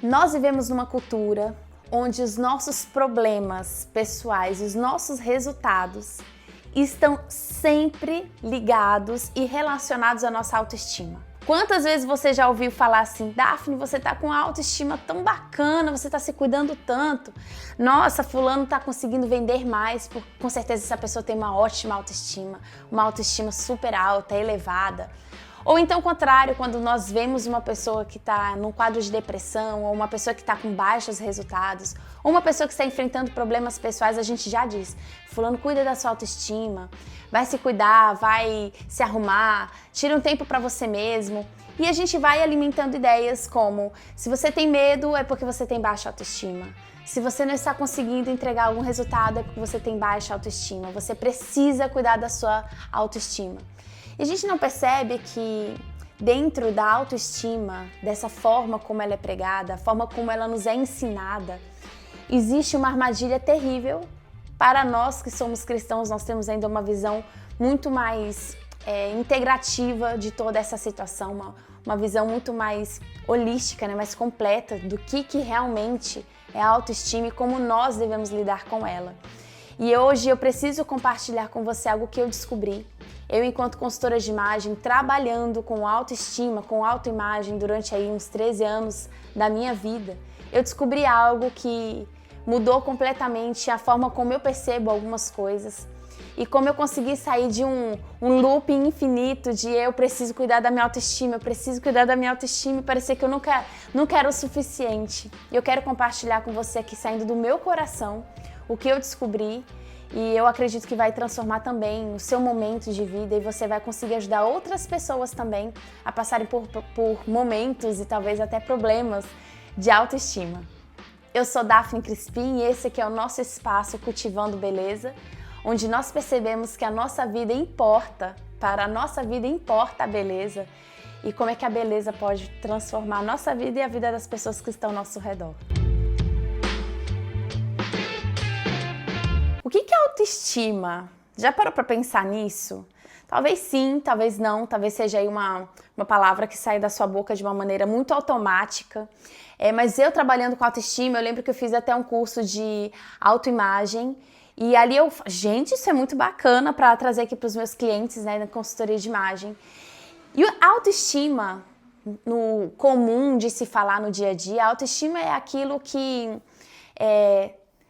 Nós vivemos numa cultura onde os nossos problemas pessoais, os nossos resultados estão sempre ligados e relacionados à nossa autoestima. Quantas vezes você já ouviu falar assim: Daphne, você tá com uma autoestima tão bacana, você tá se cuidando tanto. Nossa, fulano tá conseguindo vender mais, com certeza essa pessoa tem uma ótima autoestima, uma autoestima super alta, elevada. Ou então o contrário, quando nós vemos uma pessoa que está num quadro de depressão, ou uma pessoa que está com baixos resultados, ou uma pessoa que está enfrentando problemas pessoais, a gente já diz: fulano, cuida da sua autoestima, vai se cuidar, vai se arrumar, tira um tempo para você mesmo. E a gente vai alimentando ideias como: se você tem medo, é porque você tem baixa autoestima. Se você não está conseguindo entregar algum resultado, é porque você tem baixa autoestima. Você precisa cuidar da sua autoestima. E a gente não percebe que dentro da autoestima, dessa forma como ela é pregada, a forma como ela nos é ensinada, existe uma armadilha terrível. Para nós que somos cristãos, nós temos ainda uma visão muito mais integrativa de toda essa situação, uma visão muito mais holística, né, mais completa do que realmente é a autoestima e como nós devemos lidar com ela. E hoje eu preciso compartilhar com você algo que eu descobri. Eu, enquanto consultora de imagem, trabalhando com autoestima, com autoimagem durante aí uns 13 anos da minha vida, eu descobri algo que mudou completamente a forma como eu percebo algumas coisas e como eu consegui sair de um looping infinito de eu preciso cuidar da minha autoestima, eu preciso cuidar da minha autoestima e parecer que eu nunca era o suficiente. E eu quero compartilhar com você aqui, saindo do meu coração, o que eu descobri. E eu acredito que vai transformar também o seu momento de vida e você vai conseguir ajudar outras pessoas também a passarem por momentos e talvez até problemas de autoestima. Eu sou Daphne Crispim e esse aqui é o nosso espaço Cultivando Beleza, onde nós percebemos que a nossa vida importa, para a nossa vida importa a beleza e como é que a beleza pode transformar a nossa vida e a vida das pessoas que estão ao nosso redor. O que é autoestima? Já parou para pensar nisso? Talvez sim, talvez não, talvez seja aí uma palavra que sai da sua boca de uma maneira muito automática. Mas eu trabalhando com autoestima, eu lembro que eu fiz até um curso de autoimagem e ali gente, isso é muito bacana para trazer aqui para os meus clientes, né, na consultoria de imagem. E a autoestima, no comum de se falar no dia a dia, a autoestima é aquilo que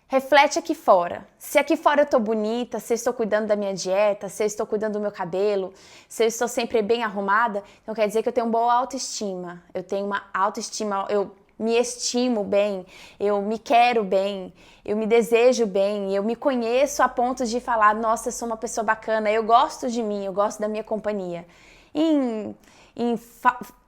reflete aqui fora. Se aqui fora eu tô bonita, se eu estou cuidando da minha dieta, se eu estou cuidando do meu cabelo, se eu estou sempre bem arrumada, então quer dizer que eu tenho boa autoestima. Eu tenho uma autoestima, eu me estimo bem, eu me quero bem, eu me desejo bem, eu me conheço a ponto de falar: nossa, eu sou uma pessoa bacana, eu gosto de mim, eu gosto da minha companhia. Em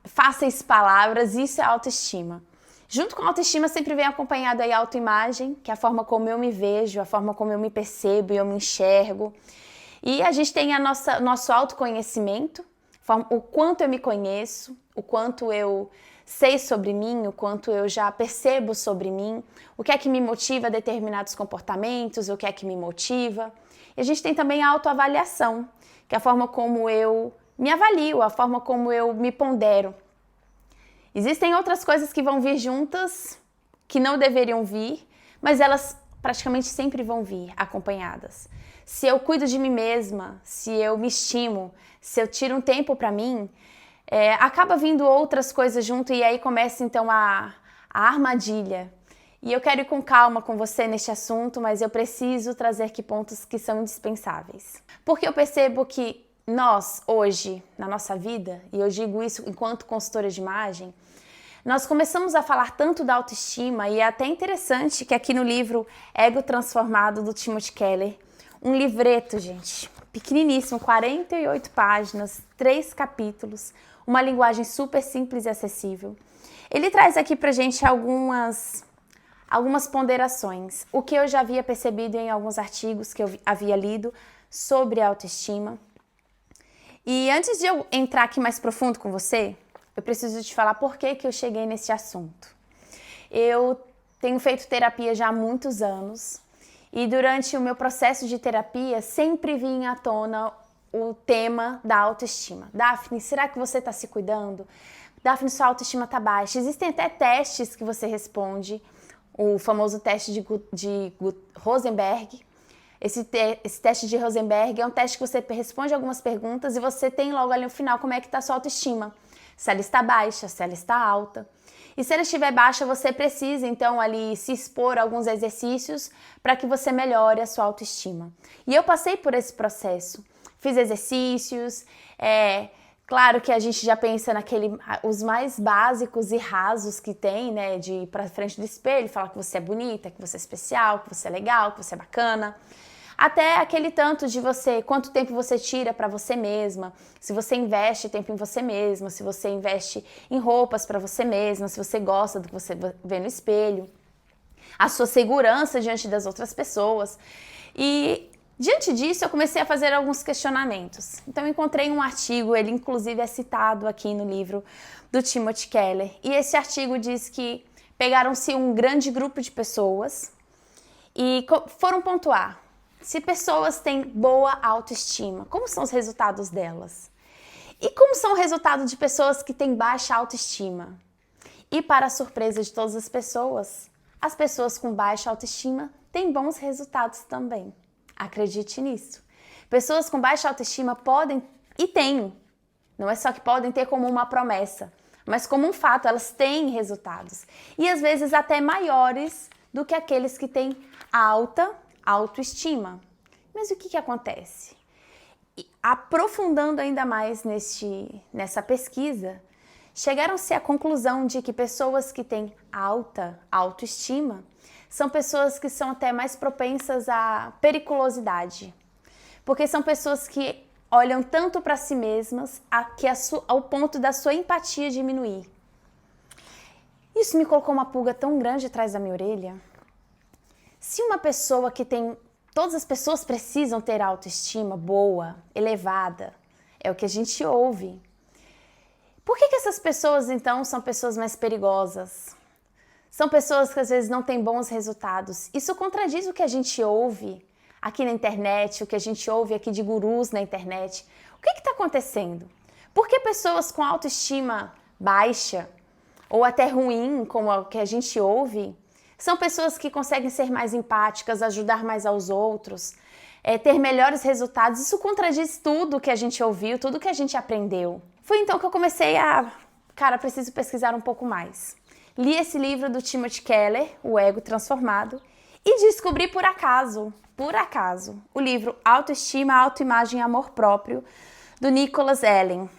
fáceis palavras, isso é autoestima. Junto com a autoestima sempre vem acompanhado aí a autoimagem, que é a forma como eu me vejo, a forma como eu me percebo e eu me enxergo. E a gente tem nosso autoconhecimento, o quanto eu me conheço, o quanto eu sei sobre mim, o quanto eu já percebo sobre mim, o que é que me motiva a determinados comportamentos, o que é que me motiva. E a gente tem também a autoavaliação, que é a forma como eu me avalio, a forma como eu me pondero. Existem outras coisas que vão vir juntas, que não deveriam vir, mas elas praticamente sempre vão vir acompanhadas. Se eu cuido de mim mesma, se eu me estimo, se eu tiro um tempo para mim, acaba vindo outras coisas junto e aí começa então a armadilha. E eu quero ir com calma com você neste assunto, mas eu preciso trazer aqui pontos que são indispensáveis. Porque eu percebo que nós, hoje, na nossa vida, e eu digo isso enquanto consultora de imagem, nós começamos a falar tanto da autoestima e é até interessante que aqui no livro Ego Transformado, do Timothy Keller, um livreto, gente, pequeniníssimo, 48 páginas, 3 capítulos, uma linguagem super simples e acessível. Ele traz aqui pra gente algumas ponderações, o que eu já havia percebido em alguns artigos que eu havia lido sobre a autoestima. E antes de eu entrar aqui mais profundo com você, eu preciso te falar por que eu cheguei nesse assunto. Eu tenho feito terapia já há muitos anos e durante o meu processo de terapia sempre vinha à tona o tema da autoestima. Daphne, será que você está se cuidando? Daphne, sua autoestima tá baixa. Existem até testes que você responde, o famoso teste de Rosenberg. Esse teste de Rosenberg é um teste que você responde algumas perguntas e você tem logo ali no final como é que está a sua autoestima. Se ela está baixa, se ela está alta. E se ela estiver baixa, você precisa então ali se expor a alguns exercícios para que você melhore a sua autoestima. E eu passei por esse processo. Fiz exercícios, claro que a gente já pensa os mais básicos e rasos que tem, né, de ir pra frente do espelho, falar que você é bonita, que você é especial, que você é legal, que você é bacana. Até aquele tanto de quanto tempo você tira para você mesma, se você investe tempo em você mesma, se você investe em roupas para você mesma, se você gosta do que você vê no espelho, a sua segurança diante das outras pessoas. E diante disso, eu comecei a fazer alguns questionamentos. Então, eu encontrei um artigo, ele inclusive é citado aqui no livro do Timothy Keller, e esse artigo diz que pegaram-se um grande grupo de pessoas e foram pontuar se pessoas têm boa autoestima, como são os resultados delas? E como são o resultado de pessoas que têm baixa autoestima? E para a surpresa de todas as pessoas com baixa autoestima têm bons resultados também. Acredite nisso. Pessoas com baixa autoestima podem e têm, não é só que podem ter como uma promessa, mas como um fato, elas têm resultados. E às vezes até maiores do que aqueles que têm alta autoestima. Mas o que acontece? Aprofundando ainda mais nessa pesquisa, chegaram-se à conclusão de que pessoas que têm alta autoestima são pessoas que são até mais propensas à periculosidade, porque são pessoas que olham tanto para si mesmas ao ponto da sua empatia diminuir. Isso me colocou uma pulga tão grande atrás da minha orelha. Se uma pessoa que tem... Todas as pessoas precisam ter autoestima boa, elevada, é o que a gente ouve. Por que essas pessoas, então, são pessoas mais perigosas? São pessoas que às vezes não têm bons resultados. Isso contradiz o que a gente ouve aqui na internet, o que a gente ouve aqui de gurus na internet. O que está acontecendo? Por que pessoas com autoestima baixa ou até ruim, como o que a gente ouve, são pessoas que conseguem ser mais empáticas, ajudar mais aos outros, ter melhores resultados? Isso contradiz tudo que a gente ouviu, tudo que a gente aprendeu. Foi então que eu comecei preciso pesquisar um pouco mais. Li esse livro do Timothy Keller, O Ego Transformado, e descobri por acaso, o livro Autoestima, Autoimagem e Amor Próprio, do Nicholas Allen.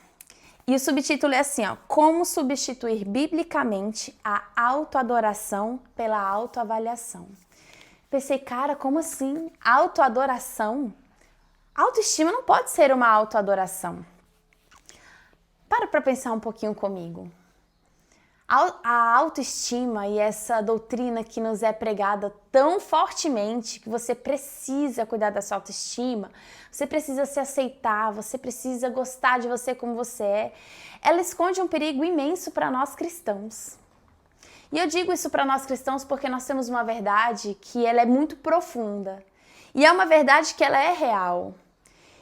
E o subtítulo é assim, Como substituir biblicamente a autoadoração pela autoavaliação. Pensei, como assim? Autoadoração? Autoestima não pode ser uma autoadoração. Para pensar um pouquinho comigo. A autoestima e essa doutrina que nos é pregada tão fortemente que você precisa cuidar da sua autoestima, você precisa se aceitar, você precisa gostar de você como você é, ela esconde um perigo imenso para nós cristãos. E eu digo isso para nós cristãos porque nós temos uma verdade que ela é muito profunda e é uma verdade que ela é real.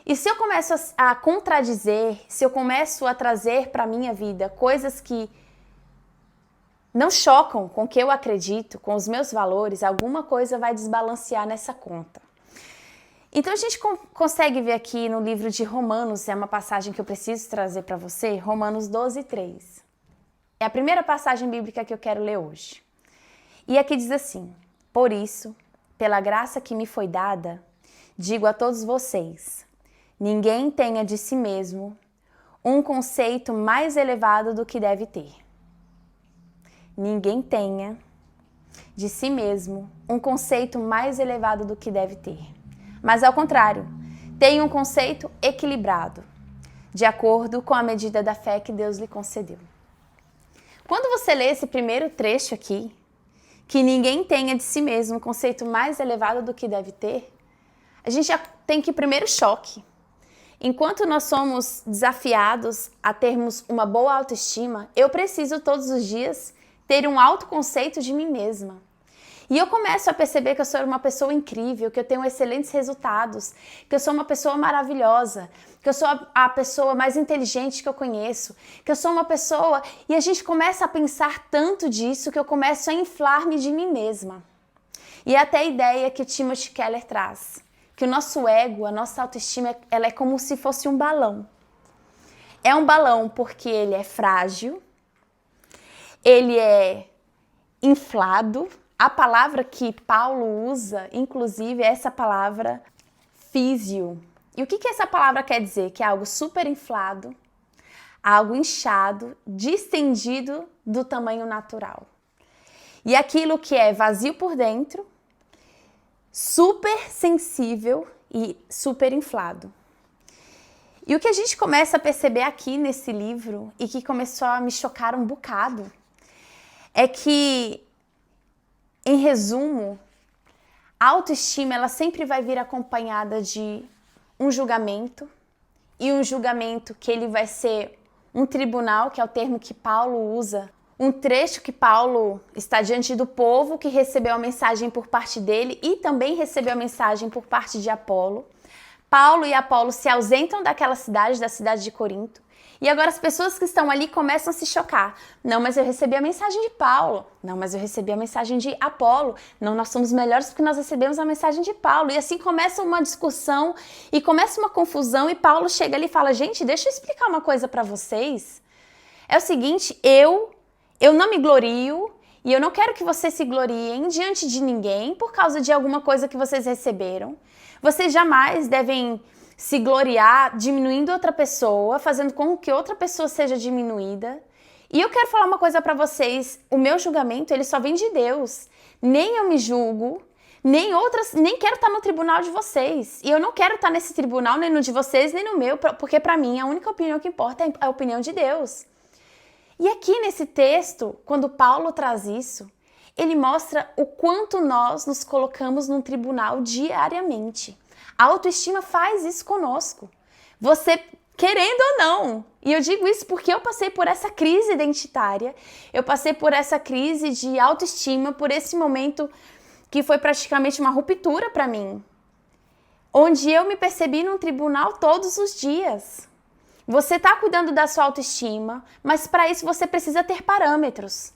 E se eu começo a contradizer, se eu começo a trazer para a minha vida coisas que não chocam com o que eu acredito, com os meus valores, alguma coisa vai desbalancear nessa conta. Então a gente consegue ver aqui no livro de Romanos, é uma passagem que eu preciso trazer para você, Romanos 12:3. É a primeira passagem bíblica que eu quero ler hoje. E aqui diz assim: Por isso, pela graça que me foi dada, digo a todos vocês, ninguém tenha de si mesmo um conceito mais elevado do que deve ter. Ninguém tenha de si mesmo um conceito mais elevado do que deve ter. Mas ao contrário, tenha um conceito equilibrado, de acordo com a medida da fé que Deus lhe concedeu. Quando você lê esse primeiro trecho aqui, que ninguém tenha de si mesmo um conceito mais elevado do que deve ter, a gente já tem que primeiro choque. Enquanto nós somos desafiados a termos uma boa autoestima, eu preciso todos os dias ter um autoconceito de mim mesma. E eu começo a perceber que eu sou uma pessoa incrível, que eu tenho excelentes resultados, que eu sou uma pessoa maravilhosa, que eu sou a pessoa mais inteligente que eu conheço, que eu sou uma pessoa... E a gente começa a pensar tanto disso que eu começo a inflar-me de mim mesma. E é até a ideia que o Timothy Keller traz, que o nosso ego, a nossa autoestima, ela é como se fosse um balão. É um balão porque ele é frágil, ele é inflado. A palavra que Paulo usa, inclusive, é essa palavra físio. E o que essa palavra quer dizer? Que é algo super inflado, algo inchado, distendido do tamanho natural. E aquilo que é vazio por dentro, super sensível e super inflado. E o que a gente começa a perceber aqui nesse livro, e que começou a me chocar um bocado, é que, em resumo, a autoestima ela sempre vai vir acompanhada de um julgamento, e um julgamento que ele vai ser um tribunal, que é o termo que Paulo usa, um trecho que Paulo está diante do povo que recebeu a mensagem por parte dele e também recebeu a mensagem por parte de Apolo. Paulo e Apolo se ausentam daquela cidade, da cidade de Corinto, e agora as pessoas que estão ali começam a se chocar. Não, mas eu recebi a mensagem de Paulo. Não, mas eu recebi a mensagem de Apolo. Não, nós somos melhores porque nós recebemos a mensagem de Paulo. E assim começa uma discussão e começa uma confusão e Paulo chega ali e fala, gente, deixa eu explicar uma coisa para vocês. É o seguinte, eu não me glorio e eu não quero que vocês se gloriem diante de ninguém por causa de alguma coisa que vocês receberam. Vocês jamais devem se gloriar diminuindo outra pessoa, fazendo com que outra pessoa seja diminuída. E eu quero falar uma coisa para vocês, o meu julgamento, ele só vem de Deus. Nem eu me julgo, nem quero estar no tribunal de vocês. E eu não quero estar nesse tribunal, nem no de vocês, nem no meu, porque para mim a única opinião que importa é a opinião de Deus. E aqui nesse texto, quando Paulo traz isso, ele mostra o quanto nós nos colocamos num tribunal diariamente. A autoestima faz isso conosco. Você, querendo ou não, e eu digo isso porque eu passei por essa crise identitária, eu passei por essa crise de autoestima, por esse momento que foi praticamente uma ruptura para mim, onde eu me percebi num tribunal todos os dias. Você está cuidando da sua autoestima, mas para isso você precisa ter parâmetros.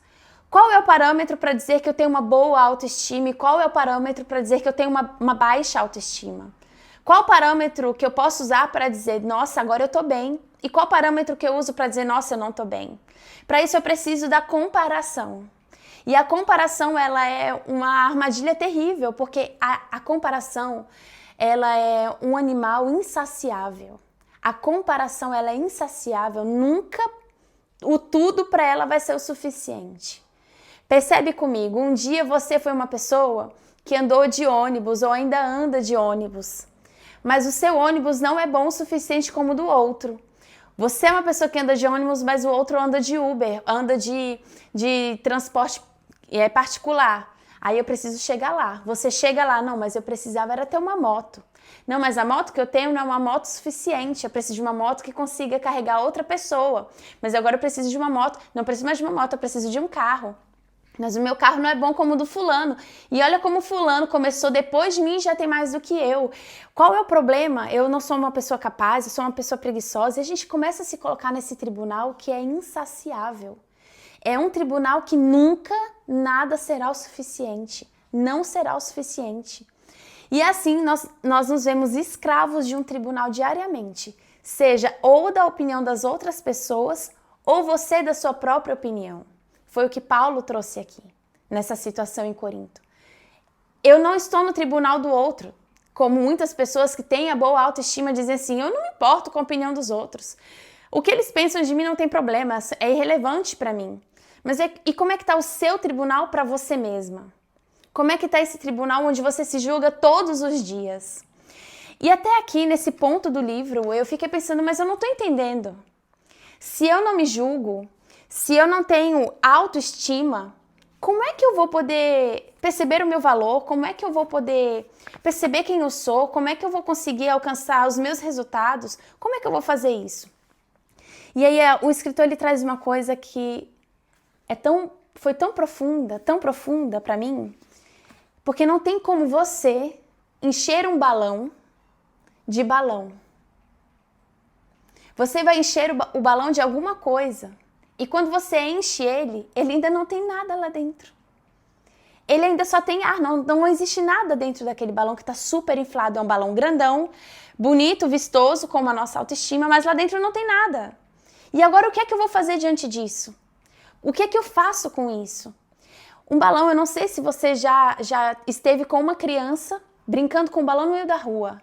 Qual é o parâmetro para dizer que eu tenho uma boa autoestima e qual é o parâmetro para dizer que eu tenho uma baixa autoestima? Qual o parâmetro que eu posso usar para dizer, nossa, agora eu tô bem? E qual o parâmetro que eu uso para dizer, nossa, eu não tô bem? Para isso eu preciso da comparação. E a comparação, ela é uma armadilha terrível, porque a comparação, ela é um animal insaciável. A comparação, ela é insaciável, nunca o tudo para ela vai ser o suficiente. Percebe comigo, um dia você foi uma pessoa que andou de ônibus ou ainda anda de ônibus, mas o seu ônibus não é bom o suficiente como o do outro. Você é uma pessoa que anda de ônibus, mas o outro anda de Uber, anda de transporte particular. Aí eu preciso chegar lá. Você chega lá, não, mas eu precisava era ter uma moto. Não, mas a moto que eu tenho não é uma moto suficiente. Eu preciso de uma moto que consiga carregar outra pessoa. Mas agora eu preciso de uma moto. Não preciso mais de uma moto, eu preciso de um carro. Mas o meu carro não é bom como o do fulano. E olha como o fulano começou depois de mim e já tem mais do que eu. Qual é o problema? Eu não sou uma pessoa capaz, eu sou uma pessoa preguiçosa. E a gente começa a se colocar nesse tribunal que é insaciável. É um tribunal que nunca nada será o suficiente. Não será o suficiente. E assim nós nos vemos escravos de um tribunal diariamente. Seja ou da opinião das outras pessoas ou você da sua própria opinião. Foi o que Paulo trouxe aqui, nessa situação em Corinto. Eu não estou no tribunal do outro, como muitas pessoas que têm a boa autoestima dizem assim, eu não me importo com a opinião dos outros. O que eles pensam de mim não tem problema, é irrelevante para mim. Mas e como é que está o seu tribunal para você mesma? Como é que está esse tribunal onde você se julga todos os dias? E até aqui, nesse ponto do livro, eu fiquei pensando, mas eu não estou entendendo. Se eu não me julgo, se eu não tenho autoestima, como é que eu vou poder perceber o meu valor? Como é que eu vou poder perceber quem eu sou? Como é que eu vou conseguir alcançar os meus resultados? Como é que eu vou fazer isso? E aí o escritor ele traz uma coisa que foi tão profunda para mim, Porque não tem como você encher um balão de balão. Você vai encher o balão de alguma coisa. E quando você enche ele ainda não tem nada lá dentro. Ele ainda só tem ar, não existe nada dentro daquele balão que está super inflado. É um balão grandão, bonito, vistoso, como a nossa autoestima, mas lá dentro não tem nada. E agora o que é que eu vou fazer diante disso? O que é que eu faço com isso? Um balão, eu não sei se você já esteve com uma criança brincando com um balão no meio da rua.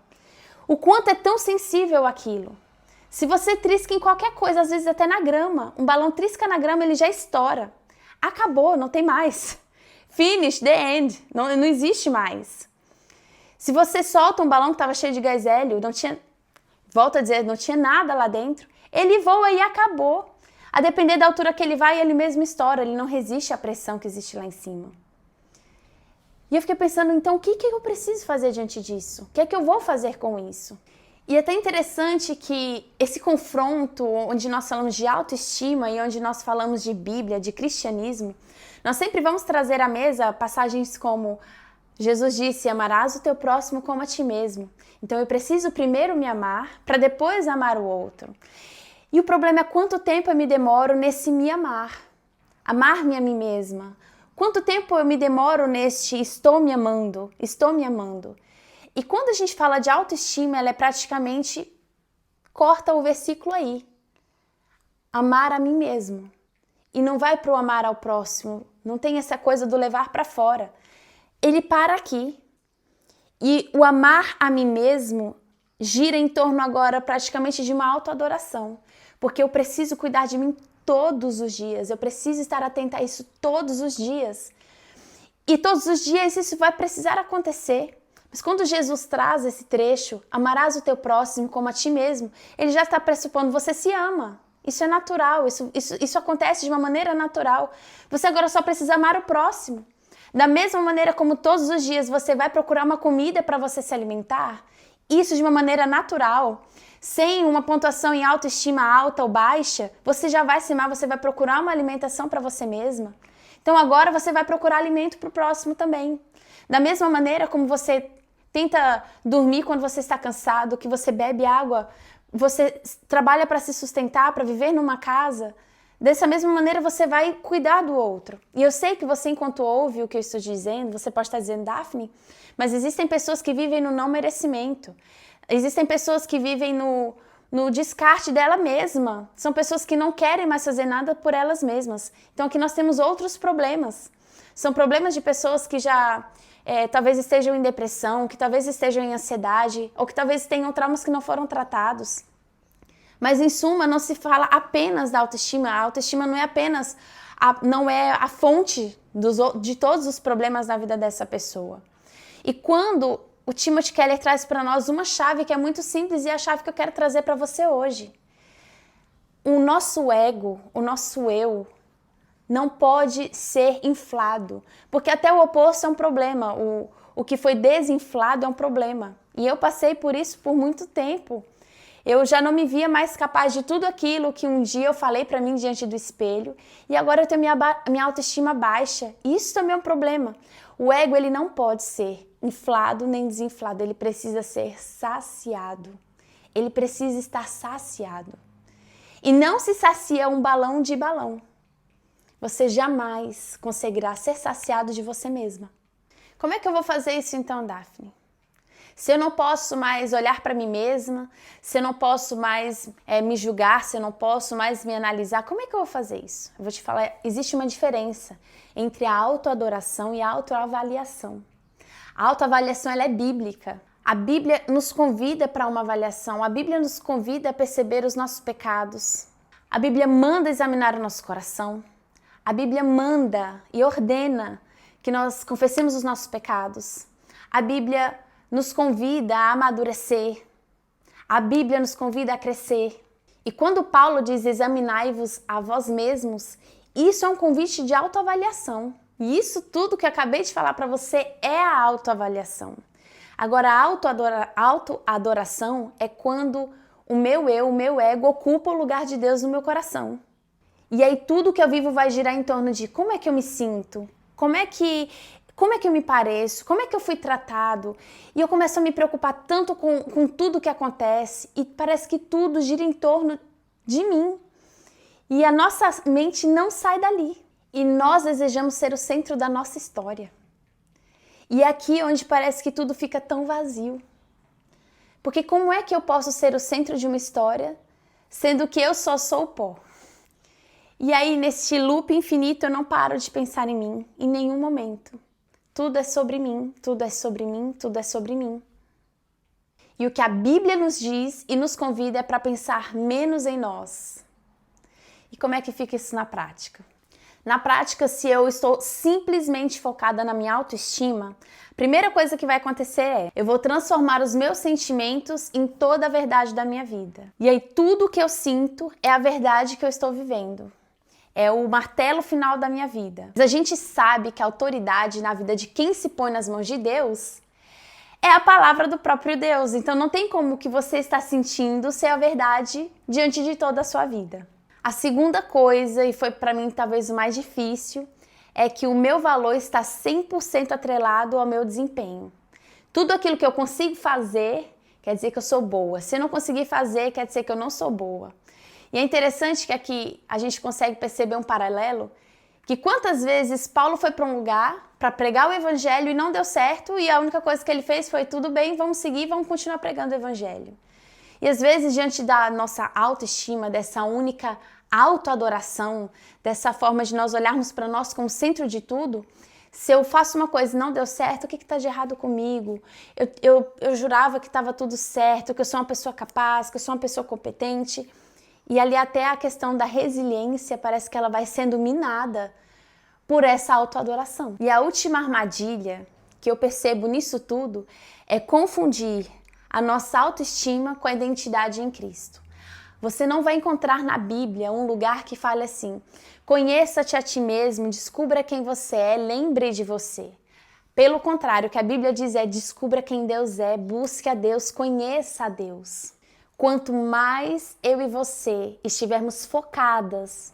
O quanto é tão sensível aquilo. Se você trisca em qualquer coisa, às vezes até na grama, um balão trisca na grama, ele já estoura. Acabou, não tem mais. Finish, the end, não existe mais. Se você solta um balão que estava cheio de gás hélio, volto a dizer, não tinha nada lá dentro, ele voa e acabou. A depender da altura que ele vai, ele mesmo estoura, ele não resiste à pressão que existe lá em cima. E eu fiquei pensando, então, o que eu preciso fazer diante disso? O que é que eu vou fazer com isso? E é até interessante que esse confronto, onde nós falamos de autoestima e onde nós falamos de Bíblia, de cristianismo, nós sempre vamos trazer à mesa passagens como Jesus disse, amarás o teu próximo como a ti mesmo. Então eu preciso primeiro me amar para depois amar o outro. E o problema é quanto tempo eu me demoro nesse me amar. Amar-me a mim mesma. Quanto tempo eu me demoro neste estou me amando, estou me amando. E quando a gente fala de autoestima, ela é praticamente, corta o versículo aí. Amar a mim mesmo. E não vai para o amar ao próximo. Não tem essa coisa do levar para fora. Ele para aqui. E o amar a mim mesmo gira em torno agora praticamente de uma autoadoração. Porque eu preciso cuidar de mim todos os dias. Eu preciso estar atenta a isso todos os dias. E todos os dias isso vai precisar acontecer. Mas quando Jesus traz esse trecho, amarás o teu próximo como a ti mesmo, ele já está pressupondo, você se ama. Isso é natural, isso acontece de uma maneira natural. Você agora só precisa amar o próximo. Da mesma maneira como todos os dias você vai procurar uma comida para você se alimentar, isso de uma maneira natural, sem uma pontuação em autoestima alta ou baixa, você já vai se amar, você vai procurar uma alimentação para você mesma. Então agora você vai procurar alimento para o próximo também. Da mesma maneira como você tenta dormir quando você está cansado, que você bebe água, você trabalha para se sustentar, para viver numa casa, dessa mesma maneira você vai cuidar do outro. E eu sei que você, enquanto ouve o que eu estou dizendo, você pode estar dizendo, Daphne, mas existem pessoas que vivem no não merecimento. Existem pessoas que vivem no descarte dela mesma. São pessoas que não querem mais fazer nada por elas mesmas. Então aqui nós temos outros problemas. São problemas de pessoas que já talvez estejam em depressão, que talvez estejam em ansiedade, ou que talvez tenham traumas que não foram tratados. Mas em suma, não se fala apenas da autoestima. A autoestima não é apenas, não é a fonte de todos os problemas na vida dessa pessoa. E quando o Timothy Keller traz para nós uma chave que é muito simples e é a chave que eu quero trazer para você hoje. O nosso ego, o nosso eu, não pode ser inflado, porque até o oposto é um problema. O que foi desinflado é um problema. E eu passei por isso por muito tempo. Eu já não me via mais capaz de tudo aquilo que um dia eu falei para mim diante do espelho e agora eu tenho minha autoestima baixa. Isso também é um problema. O ego, ele não pode ser inflado nem desinflado, ele precisa ser saciado. Ele precisa estar saciado. E não se sacia um balão de balão. Você jamais conseguirá ser saciado de você mesma. Como é que eu vou fazer isso então, Daphne? Se eu não posso mais olhar para mim mesma, se eu não posso mais me julgar, se eu não posso mais me analisar, como é que eu vou fazer isso? Eu vou te falar, existe uma diferença entre a autoadoração e a autoavaliação. A autoavaliação, ela é bíblica. A Bíblia nos convida para uma avaliação, a Bíblia nos convida a perceber os nossos pecados. A Bíblia manda examinar o nosso coração. A Bíblia manda e ordena que nós confessemos os nossos pecados. A Bíblia nos convida a amadurecer. A Bíblia nos convida a crescer. E quando Paulo diz examinai-vos a vós mesmos, isso é um convite de autoavaliação. E isso tudo que eu acabei de falar para você é a autoavaliação. Agora, a autoadoração é quando o meu eu, o meu ego ocupa o lugar de Deus no meu coração. E aí tudo que eu vivo vai girar em torno de como é que eu me sinto, Como é que eu me pareço? Como é que eu fui tratado? E eu começo a me preocupar tanto com tudo que acontece e parece que tudo gira em torno de mim. E a nossa mente não sai dali. E nós desejamos ser o centro da nossa história. E é aqui onde parece que tudo fica tão vazio. Porque como é que eu posso ser o centro de uma história, sendo que eu só sou o pó? E aí, nesse loop infinito, eu não paro de pensar em mim, em nenhum momento. Tudo é sobre mim, tudo é sobre mim, tudo é sobre mim. E o que a Bíblia nos diz e nos convida é para pensar menos em nós. E como é que fica isso na prática? Na prática, se eu estou simplesmente focada na minha autoestima, a primeira coisa que vai acontecer é eu vou transformar os meus sentimentos em toda a verdade da minha vida. E aí tudo o que eu sinto é a verdade que eu estou vivendo. É o martelo final da minha vida. Mas a gente sabe que a autoridade na vida de quem se põe nas mãos de Deus é a palavra do próprio Deus. Então não tem como o que você está sentindo ser a verdade diante de toda a sua vida. A segunda coisa, e foi para mim talvez o mais difícil, é que o meu valor está 100% atrelado ao meu desempenho. Tudo aquilo que eu consigo fazer quer dizer que eu sou boa. Se eu não conseguir fazer, quer dizer que eu não sou boa. E é interessante que aqui a gente consegue perceber um paralelo, que quantas vezes Paulo foi para um lugar para pregar o evangelho e não deu certo, e a única coisa que ele fez foi tudo bem, vamos seguir, vamos continuar pregando o evangelho. E às vezes, diante da nossa autoestima, dessa única autoadoração, dessa forma de nós olharmos para nós como centro de tudo, se eu faço uma coisa e não deu certo, o que está de errado comigo? Eu jurava que estava tudo certo, que eu sou uma pessoa capaz, que eu sou uma pessoa competente. E ali até a questão da resiliência parece que ela vai sendo minada por essa autoadoração. E a última armadilha que eu percebo nisso tudo é confundir a nossa autoestima com a identidade em Cristo. Você não vai encontrar na Bíblia um lugar que fale assim: conheça-te a ti mesmo, descubra quem você é, lembre de você. Pelo contrário, o que a Bíblia diz é: descubra quem Deus é, busque a Deus, conheça a Deus. Quanto mais eu e você estivermos focados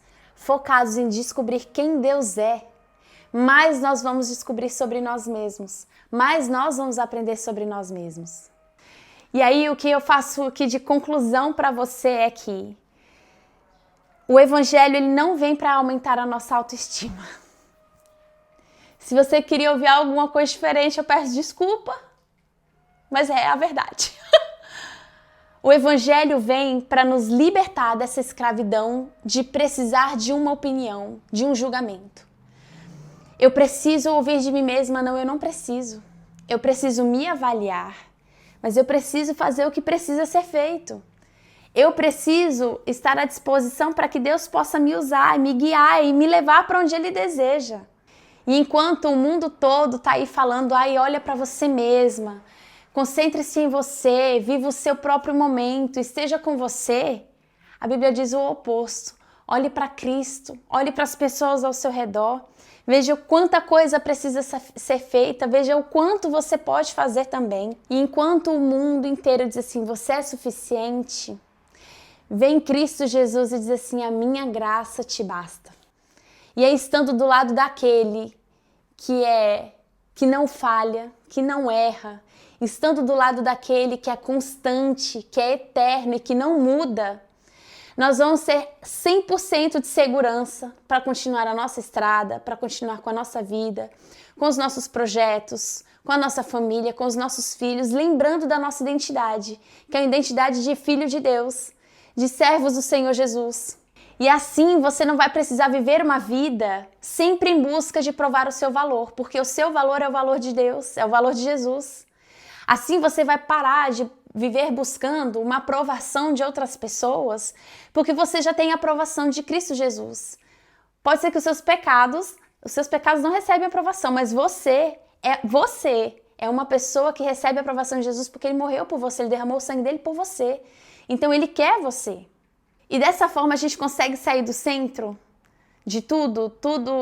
em descobrir quem Deus é, mais nós vamos descobrir sobre nós mesmos, mais nós vamos aprender sobre nós mesmos. E aí o que eu faço aqui de conclusão para você é que o evangelho ele não vem para aumentar a nossa autoestima. Se você queria ouvir alguma coisa diferente, eu peço desculpa, mas é a verdade. O evangelho vem para nos libertar dessa escravidão de precisar de uma opinião, de um julgamento. Eu preciso ouvir de mim mesma, não, eu não preciso. Eu preciso me avaliar, mas eu preciso fazer o que precisa ser feito. Eu preciso estar à disposição para que Deus possa me usar, me guiar e me levar para onde Ele deseja. E enquanto o mundo todo está aí falando, ai, olha para você mesma, concentre-se em você, viva o seu próprio momento, esteja com você, a Bíblia diz o oposto. Olhe para Cristo, olhe para as pessoas ao seu redor, veja o quanta coisa precisa ser feita, veja o quanto você pode fazer também. E enquanto o mundo inteiro diz assim, você é suficiente, vem Cristo Jesus e diz assim, a minha graça te basta. E aí estando do lado daquele que não falha, que não erra, estando do lado daquele que é constante, que é eterno e que não muda, nós vamos ter 100% de segurança para continuar a nossa estrada, para continuar com a nossa vida, com os nossos projetos, com a nossa família, com os nossos filhos, lembrando da nossa identidade, que é a identidade de filho de Deus, de servos do Senhor Jesus. E assim você não vai precisar viver uma vida sempre em busca de provar o seu valor, porque o seu valor é o valor de Deus, é o valor de Jesus. Assim você vai parar de viver buscando uma aprovação de outras pessoas, porque você já tem a aprovação de Cristo Jesus. Pode ser que os seus pecados não recebem aprovação, mas você é uma pessoa que recebe a aprovação de Jesus porque Ele morreu por você, Ele derramou o sangue dele por você. Então Ele quer você. E dessa forma a gente consegue sair do centro de tudo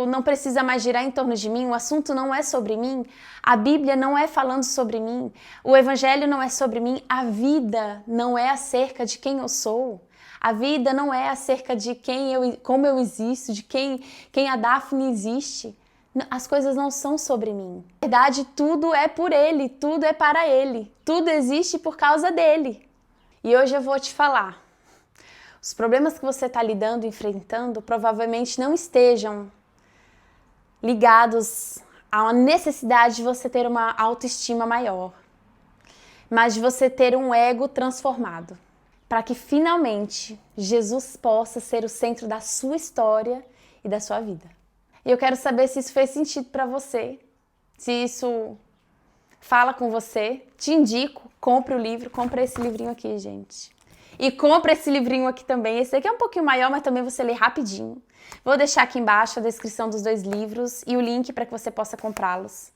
não precisa mais girar em torno de mim, o assunto não é sobre mim, a Bíblia não é falando sobre mim, o Evangelho não é sobre mim, a vida não é acerca de quem eu sou, a vida não é acerca de como eu existo, de quem a Daphne existe. As coisas não são sobre mim. Na verdade, tudo é por Ele, tudo é para Ele. Tudo existe por causa dele. E hoje eu vou te falar. Os problemas que você está lidando, enfrentando, provavelmente não estejam ligados a uma necessidade de você ter uma autoestima maior, mas de você ter um ego transformado, para que finalmente Jesus possa ser o centro da sua história e da sua vida. E eu quero saber se isso fez sentido para você, se isso fala com você. Te indico, compre o livro, compre esse livrinho aqui, gente. E compre esse livrinho aqui também. Esse aqui é um pouquinho maior, mas também você lê rapidinho. Vou deixar aqui embaixo a descrição dos 2 livros e o link para que você possa comprá-los.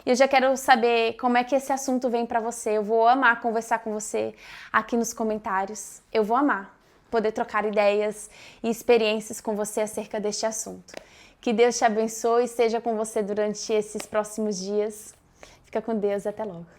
E eu já quero saber como é que esse assunto vem para você. Eu vou amar conversar com você aqui nos comentários. Eu vou amar poder trocar ideias e experiências com você acerca deste assunto. Que Deus te abençoe e esteja com você durante esses próximos dias. Fica com Deus, até logo.